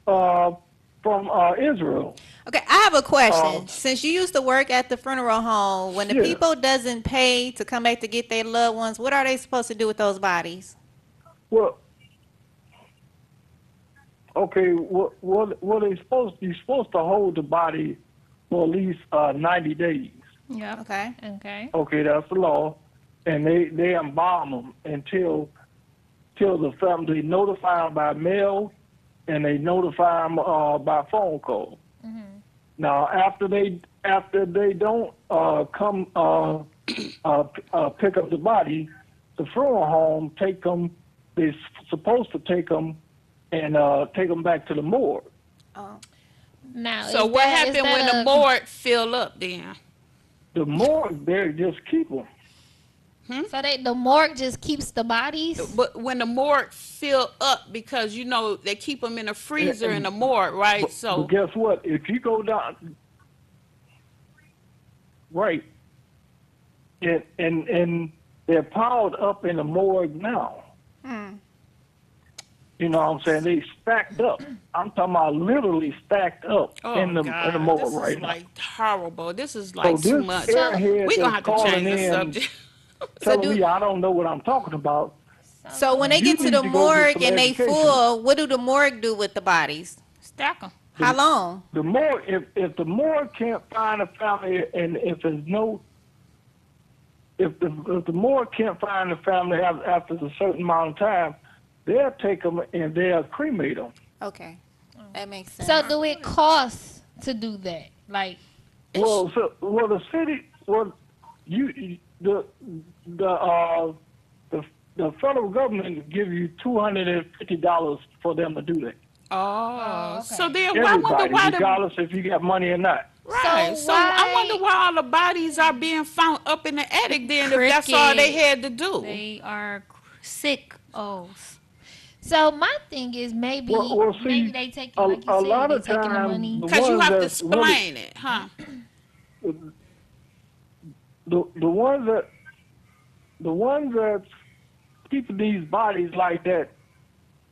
H: from Israel.
B: Okay, I have a question. Since you used to work at the funeral home, when the
H: Yeah.
B: people doesn't pay to come back to get their loved ones, what are they supposed to do with those bodies?
H: Well, okay, what are they supposed to? You're supposed to hold the body for at least 90 days.
C: Yep.
B: Okay.
G: Okay.
H: Okay, that's the law, and they embalm them until the family notify them by mail, and they notify them by phone call. Now, after they don't come pick up the body, the funeral home take them. They're supposed to take them and take them back to the morgue.
G: Now,
A: So
G: is
A: what
G: that- is
A: happened
G: that
A: when
G: a-
A: the morgue fill up then?
H: The morgue, they just keep them.
G: So the morgue just keeps the bodies?
A: But when the morgue fill up, because you know they keep them in a freezer in the morgue, right?
H: But guess what? If you go down, right, and they're piled up in the morgue now. You know what I'm saying? They stacked up. I'm talking about literally stacked up
A: Oh
H: in the
A: God,
H: morgue
A: this
H: right
A: is
H: now.
A: like horrible. This is like
H: this
A: too much.
H: airhead
A: We're gonna
H: that's
A: have to change
H: calling
A: the
H: in
A: subject.
H: telling me I don't know what I'm talking about.
B: So when they
H: You
B: get to
H: need
B: the
H: to go get
B: morgue
H: some
B: and they
H: education.
B: full, what do the morgue do with the bodies?
C: Stack them.
B: How long?
H: The morgue, if the morgue can't find a family, and if there's no, if the morgue can't find a family after a certain amount of time, they'll take them and they'll cremate them.
B: Okay, that makes sense.
G: So do it cost to do that? Like,
H: Well, the city, the federal government give you $250 for them to do that.
A: Oh,
G: okay.
A: so then I wonder
H: Everybody,
A: why the
H: regardless if you got money or not.
A: right? So I wonder why all the bodies are being found up in the attic then, if that's all they had to do.
C: They are sick. Oh,
G: so my thing is maybe
H: Well, see,
G: maybe they take
H: a-
G: like you
H: a
G: said,
H: lot
G: they
H: of
G: taking the
H: times
G: money.
H: the
A: Because you
H: ones
A: have to
H: that's really-
A: explain it, huh?
H: the ones that keep these bodies like that,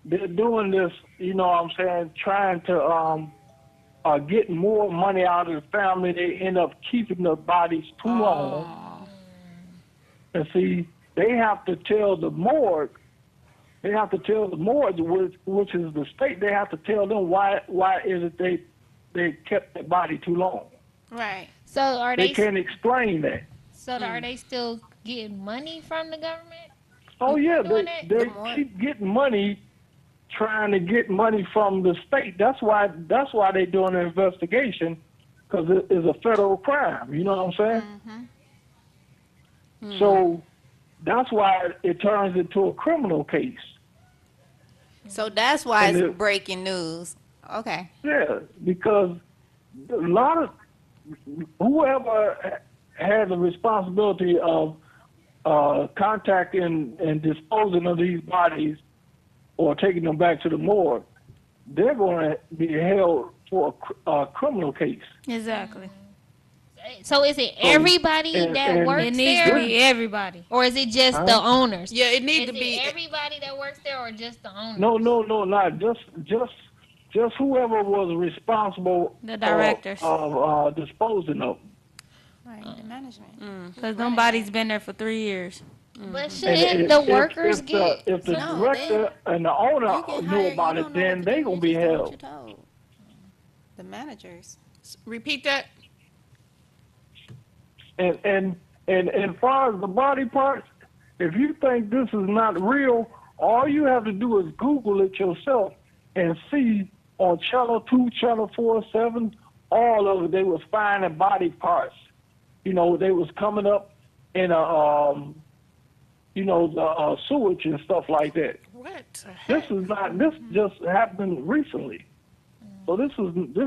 H: they're doing this, you know what I'm saying, trying to get more money out of the family. They end up keeping the bodies too long. And see, they have to tell the morgue, which is the state, they have to tell them why is it they kept the body too long.
B: Right.
G: So are
H: They
G: they?
H: can't explain that.
G: So are they still getting money from the government?
H: Oh yeah,
G: doing
H: they
G: it?
H: they
B: The more-
H: keep getting money, trying to get money from the state. That's why they're doing an investigation, because it is a federal crime. You know what I'm saying? So that's why it turns into a criminal case.
B: So that's why
H: And
B: it's
H: it-
B: breaking news. Okay.
H: Yeah, because a lot of whoever had the responsibility of contacting and disposing of these bodies or taking them back to the morgue, they're going to be held for a criminal case.
C: exactly.
G: So is it everybody
H: and-
G: that
H: and-
G: works
C: It needs
G: there,
C: to be everybody.
G: or is it just the owners?
A: Yeah, it need
G: Is
A: to
G: it
A: be.
G: everybody that works there, or just the owners?
H: No, not just whoever was responsible
C: The directors.
H: of disposing of them.
B: Right. The management.
C: Because nobody's been there for 3 years.
G: But
H: And
G: shouldn't
H: if-
G: the
H: if-
G: workers
H: if
G: get?
H: the
B: No,
H: director and the
B: You
H: owner
B: get
H: knew
B: hired,
H: about
B: you
H: it,
B: don't know
H: then
B: what
H: they
B: to do,
H: gonna
B: you
H: be
B: just do what
H: held.
B: you're told. The managers.
A: Repeat that.
H: And as far as the body parts, if you think this is not real, all you have to do is Google it yourself and see on Channel 2, Channel 4, 7, all of it, they was finding body parts. You know, they was coming up in the sewage and stuff like that.
A: What the heck?
H: This just happened recently. So this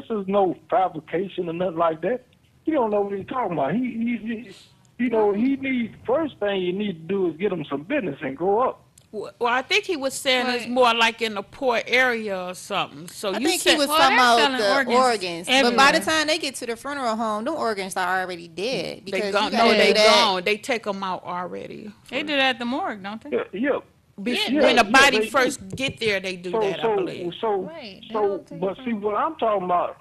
H: is no fabrication or nothing like that. He don't know what he's talking about. He needs, first thing you need to do is get him some business and grow up.
A: Well, I think he was saying it's
C: Right.
A: more like in a poor area or something. So
B: I
A: you
B: think
A: said
B: he was
C: Well,
B: talking
C: they're
B: about
C: selling
B: the
C: organs
B: organs. But by
C: everywhere.
B: the time they get to the funeral home, them organs are already dead.
A: they
B: Because
A: gone.
B: you
A: No,
B: gotta
A: they
B: do that.
A: gone. They take them out already.
C: They do that at the morgue, don't they?
H: Yeah.
A: When the body
H: they do.
A: first get there, they do that. I believe.
G: Right, they don't take
H: But
G: it
H: see
G: from-
H: what I'm talking about.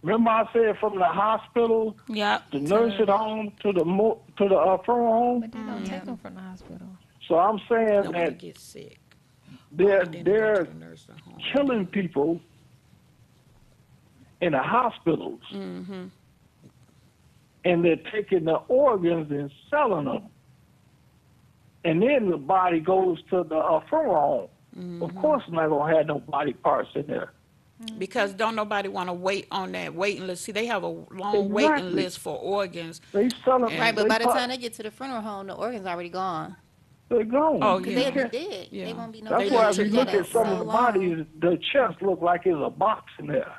H: Remember I said from the hospital,
C: Yep.
H: the nursing home to the funeral home.
G: But they don't take them from the hospital.
H: So I'm saying
A: Don't want to
H: that
A: get sick.
H: they're
A: Then they go to
H: they're
A: the nursing home.
H: killing people in the hospitals. and they're taking the organs and selling them. And then the body goes to the funeral home. Of course, I'm not gonna have no body parts in there.
A: Because don't nobody want to wait on that waiting list. See, they have a long
H: Exactly.
A: waiting list for organs.
H: They sell them.
B: Right, but
H: they
B: by the
H: part-
B: time they get to the funeral home, the organ's already gone.
H: they're gone.
A: Oh,
B: Because
A: yeah.
B: they'll be dead.
A: Yeah.
B: They won't be no
H: That's
A: They
H: why
A: done
H: if you
A: took
H: look
A: that
H: at some of
B: so
H: the
B: long.
H: bodies, the chest look like there's a box in there.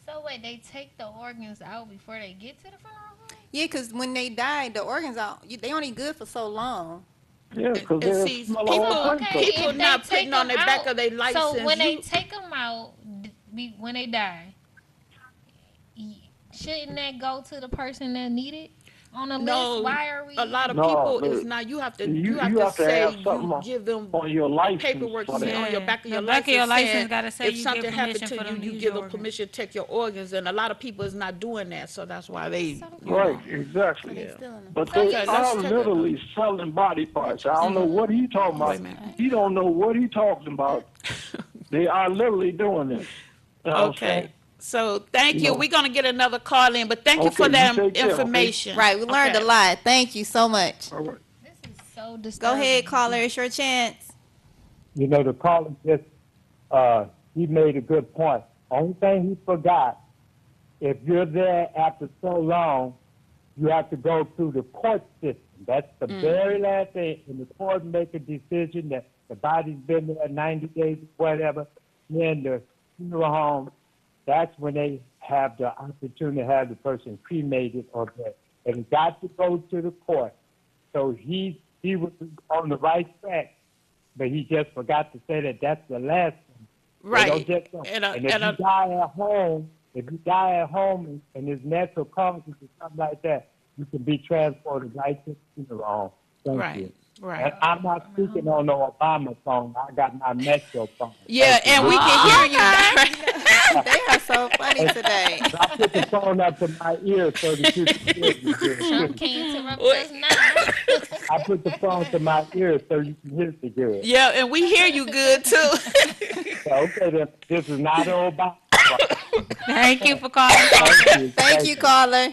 G: So wait, they take the organs out before they get to the funeral home?
B: Yeah, because when they die, the organs out. They only good for so long.
H: Yeah, because
A: And
H: they
A: see,
H: smell
A: people-
H: all
G: Okay,
H: kinds of
A: people
G: if they
A: not
G: take
A: putting on
G: them
A: the back
G: out-
A: of their license.
G: So when they
A: you-
G: take them out, when they die, shouldn't that go to the person that need it on the
A: No,
G: list? Why are we?
A: a lot of
H: No,
A: people
H: but
A: is not. You have to.
H: you
A: You have
H: have
A: to
H: to
A: say
H: have something
A: you give them
H: on your license
A: paperwork
H: for that.
A: on your back of
C: The
A: your
C: back of your
A: license.
C: license
A: saying
C: gotta say
A: if
C: you give
A: something happened
C: permission
A: to
C: for
A: you,
C: them to
A: you
C: use
A: give
C: your
A: them permission to take your organs, and a lot of people is not doing that. So that's why they. you
H: Right,
A: know.
H: exactly.
B: They still in the-
H: But
G: So
H: they
G: yeah,
A: let's
H: are
A: take it.
H: literally selling body parts. I don't know what he talking
A: Wait a
H: about.
A: minute.
H: He don't know what he talking about. They are literally doing this. You know what I'm
A: Okay.
H: saying?
A: So thank you.
H: know.
A: We're gonna get another call in, but thank you for
H: Okay,
A: that
H: you take care, okay?
A: information.
B: Right, we learned
A: Okay.
B: a lot. Thank you so much.
H: All right.
G: This is so
B: Go
G: disturbing.
B: ahead, caller. It's your chance.
E: You know, the caller just, he made a good point. Only thing he forgot, if you're there after so long, you have to go through the court system. That's the very last thing. And the court make a decision that the body's been there 90 days, whatever. Then the funeral home, that's when they have the opportunity to have the person cremated or dead. And it got to go to the court. So he was on the right track, but he just forgot to say that that's the last one. They
A: Right.
E: don't just go.
A: And,
E: And if you die at home, and there's natural causes or something like that, you can be transported right to the funeral home. Thank
A: Right.
E: you.
A: Right.
E: And I'm not speaking on no Obama phone. I got my Metro phone.
A: Yeah, and we can hear you.
B: They are so funny today.
E: I put the phone up to my ear so that you can hear me
G: Trump
E: good.
G: can't interrupt us now.
E: I put the phone to my ear so you can hear me good.
A: Yeah, and we hear you good too.
E: So, okay, then, this is not an Obama phone.
C: Thank you for calling.
E: Thank you.
B: Thank you, caller.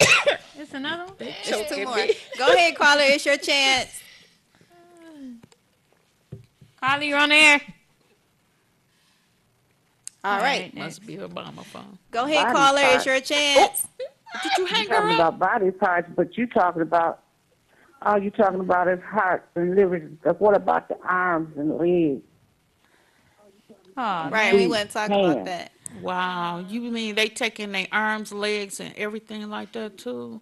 C: It's another one.
B: It's two more. Go ahead, caller. It's your chance.
C: Caller, you're on the air.
B: All right.
A: Must be Obama phone.
B: Go ahead,
F: Body
B: caller. It's
F: parts.
B: your chance.
A: Did you hang
F: You're
A: her
F: talking
A: up?
F: about body parts, but you talking about all you talking about is hearts and livers. What about the arms and legs?
C: Oh,
B: Right, we wouldn't talk about
F: Man.
B: that.
A: Wow, you mean they taking their arms, legs, and everything like that too?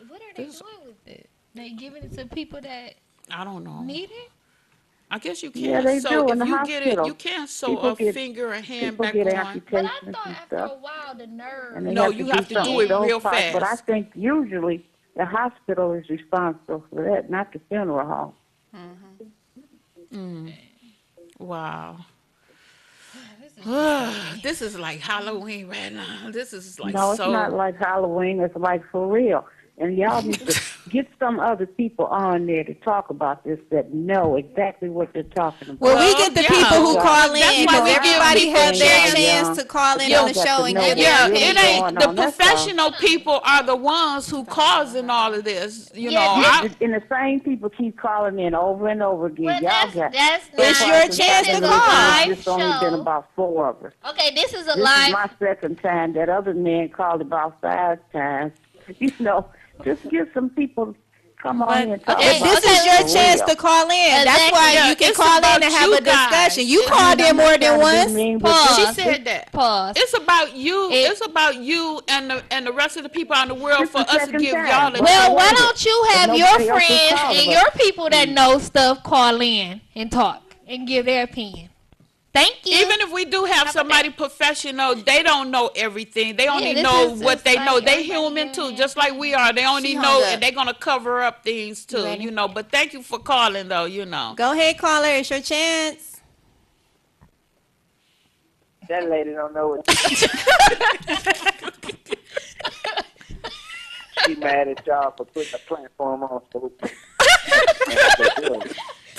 G: What are they doing with it? They giving it to people that
A: I don't know.
G: need it?
A: I guess you can't.
F: Yeah, they
A: sew
F: do in
A: if
F: the
A: you get it.
F: hospital.
A: You can't sew
F: People
A: a
F: get-
A: finger and hand
F: People
A: back
F: get
A: on.
G: But
F: amputations
G: I thought
F: and
G: after
F: stuff.
G: a while the nerve.
F: And they
A: No,
F: have
A: you
F: to
A: have
F: do
A: to do
F: something
A: it
F: with those
A: real
F: parts. But I
A: fast.
F: think usually the hospital is responsible for that, not the funeral home.
A: Wow. This is like Halloween right now. This is like
F: No, it's
A: so.
F: not like Halloween. It's like for real. And y'all need to get some other people on there to talk about this that know exactly what they're talking about.
B: Well, we
A: Well,
B: get the
A: yeah.
B: people who
F: That's
B: call
A: why
B: in
A: we
B: because
A: give
B: everybody
A: people
B: have their
F: chance.
B: chance to call in
F: You
B: on the
F: got
B: show
F: to
B: and
F: know
B: give
F: what's
B: their
A: Yeah,
F: really
A: it
B: opinion.
A: ain't
F: going
A: the
F: on, that's all.
A: professional people are the ones who causing all of this. You
G: Yeah,
A: know,
G: this-
A: I,
F: And the same people keep calling in over and over again.
G: Well,
F: Y'all
G: that's
F: got.
B: It's
G: not.
B: your
G: This
B: chance
G: is
B: to
G: a
B: call.
G: live
F: It's only been
G: show.
F: about 4 of us.
G: Okay, this is a
F: This is
G: live.
F: my second time. That other man called about 5 times. You know, just get some people to come on in and talk
G: okay,
F: about
B: This is your
F: for
B: chance
F: real.
B: to call in. That's
G: Exactly.
B: why
A: Yeah,
B: you can
A: it's
B: call in
A: about
B: and have
A: you
B: a discussion.
A: guys.
B: You called in more than
F: Trying to be
B: once.
F: mean with
G: Pause.
A: she
F: you.
A: said that.
G: Pause.
A: It's about you.
G: It-
A: It's about you and the rest of the people out in the world
F: This
A: for
F: is
A: us to
F: second
A: give
F: time.
A: y'all a
G: Well, why
F: Wait a
G: don't you have
F: But
G: your
F: nobody else is
G: friends
F: calling,
G: and
F: but-
G: your people that know stuff call in and talk and give their opinion? Thank you.
A: Even if we do have somebody professional, they don't know everything. They only
G: this
A: know
G: is
A: what
G: just
A: they
G: like
A: know. They
G: everybody
A: human
G: giving
A: too,
G: their
A: just like we are. They only
B: She
A: know,
B: hung up.
A: and they're gonna cover up things too,
B: ready?
A: you know. But thank you for calling, though. You know.
B: Go ahead, caller. It's your chance.
D: That lady don't know what. She mad at y'all for putting a platform on. So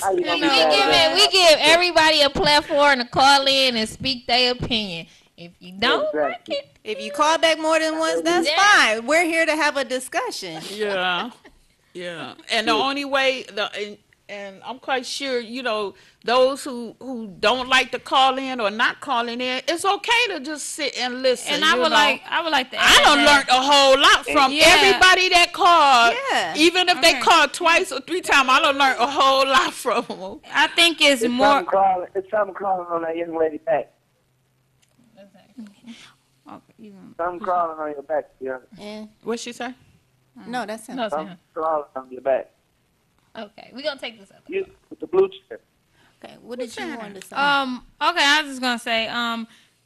D: how you
G: We
D: gonna be mad at that?
G: we give everybody a platform to call in and speak their opinion. If you don't like
D: Exactly.
G: it,
B: If you call back more than once, that's fine. We're here to have a discussion.
A: Yeah, yeah. And the only way and I'm quite sure, you know, those who don't like to call in or not calling in, it's okay to just sit and listen.
C: And I would like to
A: I
C: add
A: done
C: that-
A: learned a whole lot from
C: Yeah.
A: everybody that called.
B: Yeah.
A: Even if they
C: Okay.
A: called twice or 3 times, I done learned a whole lot from them.
C: I think it's
D: It's
C: more.
D: something crawling on that young lady back. Something crawling on your back, yeah.
B: And
A: What she say?
B: no, that's him.
G: No,
D: Something
G: Sam.
D: crawling on your back.
G: Okay, we're gonna take this up.
D: You with the blue chair.
B: Okay, what did you want to say?
C: Okay, I was just gonna say,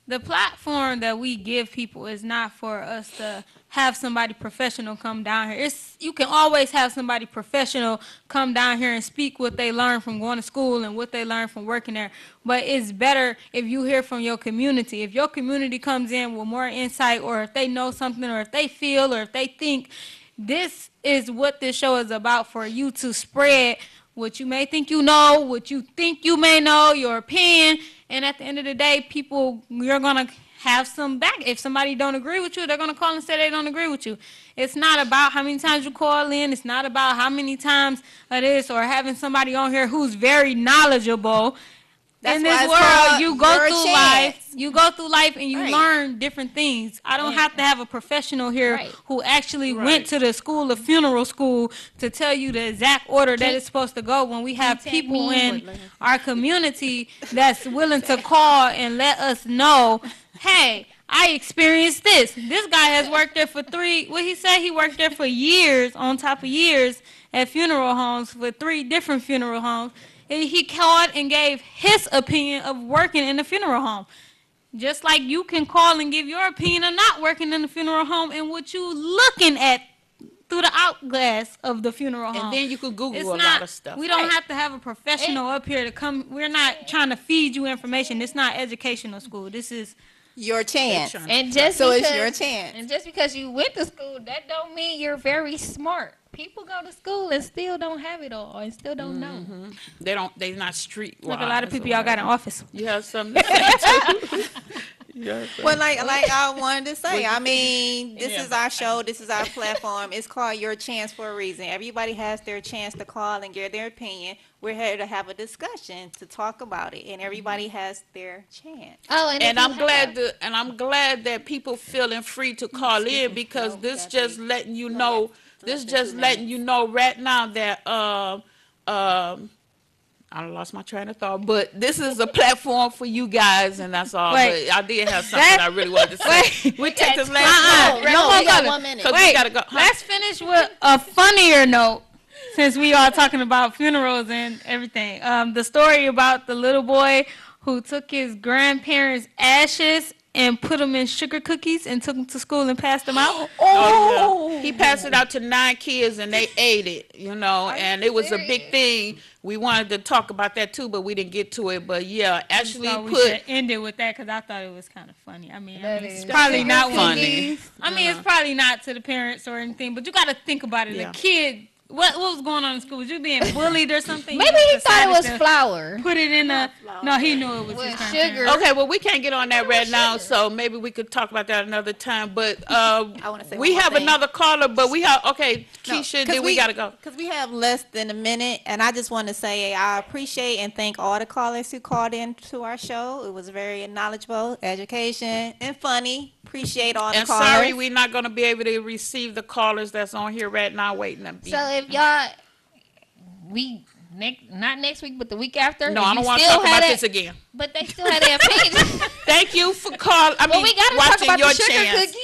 C: the platform that we give people is not for us to have somebody professional come down here. You can always have somebody professional come down here and speak what they learned from going to school and what they learned from working there. But it's better if you hear from your community. If your community comes in with more insight, or if they know something, or if they feel, or if they think, this is what this show is about, for you to spread what you may think you know, what you think you may know, your opinion. And at the end of the day, you're going to have some back. If somebody don't agree with you, they're going to call and say they don't agree with you. It's not about how many times you call in. It's not about how many times it is, or having somebody on here who's very knowledgeable.
B: That's
C: In
B: why
C: this
B: it's
C: world,
B: called
C: you go
B: your
C: through
B: chance.
C: life. You go through life and you
B: Right.
C: learn different things. I don't have to have a professional here
G: Right.
C: who actually went to the school of funeral school to tell you the exact order that it's supposed to go, when we have
G: tell
C: people
G: me
C: in our community that's willing to call and let us know, hey, I experienced this. This guy has worked there for he worked there for years on top of years at funeral homes, for 3 different funeral homes. And he called and gave his opinion of working in the funeral home. Just like you can call and give your opinion of not working in the funeral home and what you looking at through the outglass of the funeral home.
A: And then you could Google
C: It's
A: a
C: not,
A: lot of stuff.
C: we don't have to have a professional up here to come. We're not trying to feed you information. It's not educational school. This is
B: Your chance.
G: And just
B: So it's
G: because,
B: your chance.
G: And just because you went to school, that don't mean you're very smart. People go to school and still don't have it all, and still don't know.
A: They're not street.
C: like a lot of people y'all got in office.
A: You have something to say too? Yes.
B: Well, like I wanted to say, I mean, this
A: Yeah.
B: is our show. This is our platform. It's called Your Chance for a reason. Everybody has their chance to call and give their opinion. We're here to have a discussion, to talk about it, and everybody has their chance.
G: Oh, and, if
A: And
G: you
A: I'm glad that people feeling free to call in, because this just letting you know. This just letting you know right now that I lost my train of thought, but this is a platform for you guys, and that's all.
C: Wait.
A: But I did have something I really wanted to say. We take this last
G: No,
A: one.
G: no,
C: more
G: we got
C: color.
G: 1 minute.
A: 'Cause we
C: Wait,
A: gotta go.
C: let's finish with a funnier note, since we are talking about funerals and everything. The story about the little boy who took his grandparents' ashes and put them in sugar cookies and took them to school and passed them out.
A: Oh, yeah. He passed it out to 9 kids and they ate it, you know, and it was a big thing. We wanted to talk about that too, but we didn't get to it. But yeah, actually
C: So we
A: put.
C: should end it with that, because I thought it was kind of funny. I mean,
G: That
C: it's
G: is.
C: probably not
A: funny.
C: I mean, it's probably not to the parents or anything, but you got to think about it.
A: Yeah.
C: The kid, what was going on in school? Was you being bullied or something?
G: Maybe
C: You
G: he thought it was
C: decided to
G: flour.
C: Put it in a. No, he knew it was
G: With
C: his grandparents.
G: sugar.
A: Okay, well, we can't get on that right now, so maybe we could talk about that another time. But
B: wanna say
A: we
B: one more
A: have
B: thing.
A: another caller, but we have, okay,
B: No,
A: Keisha,
B: 'cause
A: then we got to go.
B: Because we have less than a minute, and I just want to say I appreciate and thank all the callers who called in to our show. It was very knowledgeable, education, and funny. Appreciate all the
A: And
B: callers.
A: sorry, we're not going to be able to receive the callers that's on here right now waiting to be.
G: So if y'all, not next week, but the week after.
A: No,
G: if
A: I
G: you
A: don't want to
G: still
A: talk
G: had
A: about
G: it-
A: this again.
G: But they still had their opinion.
A: Thank you for calling.
G: Well, we gotta talk
A: watching
G: about
A: your
G: the sugar
A: chance.
G: cookie.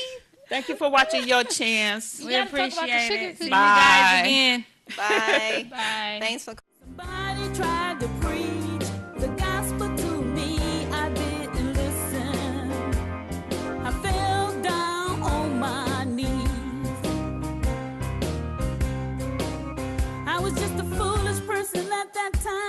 A: Thank you for watching your chance.
C: We
G: gotta talk about the
C: appreciate
G: sugar
C: it. See
G: cookie.
C: you
A: Bye.
C: guys again.
B: Bye.
C: Bye.
B: Thanks for
J: Somebody tried to preach the gospel to me. I didn't listen. I fell down on my knees. I was just a foolish person at that time.